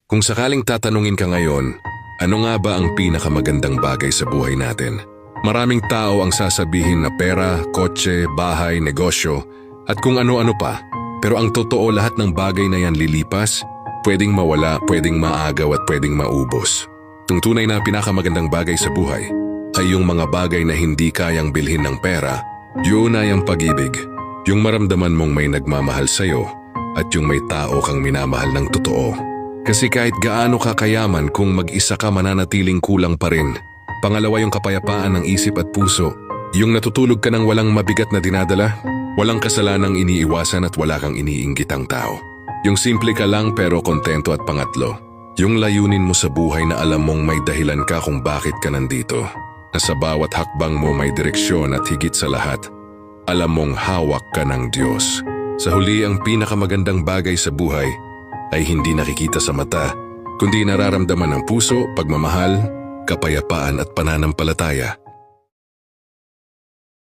Kung sakaling tatanungin ka ngayon, ano nga ba ang pinakamagandang bagay sa buhay natin? Maraming tao ang sasabihin na pera, kotse, bahay, negosyo, at kung ano-ano pa. Pero ang totoo, lahat ng bagay na yan lilipas, pwedeng mawala, pwedeng maagaw at pwedeng maubos. Ang tunay na pinakamagandang bagay sa buhay ay yung mga bagay na hindi kayang bilhin ng pera. Yun ay ang pag-ibig. Yung maramdaman mong may nagmamahal sa'yo at yung may tao kang minamahal ng totoo. Kasi kahit gaano ka kayaman, kung mag-isa ka, mananatiling kulang pa rin. Pangalawa, yung kapayapaan ng isip at puso. Yung natutulog ka ng walang mabigat na dinadala, walang kasalanang iniiwasan at wala kang iniinggitang tao. Yung simple ka lang pero kontento. At pangatlo, yung layunin mo sa buhay na alam mong may dahilan ka kung bakit ka nandito. Na sa bawat hakbang mo may direksyon at higit sa lahat, alam mong hawak ka ng Diyos. Sa huli, ang pinakamagandang bagay sa buhay ay hindi nakikita sa mata, kundi nararamdaman ng puso, pagmamahal, kapayapaan at pananampalataya.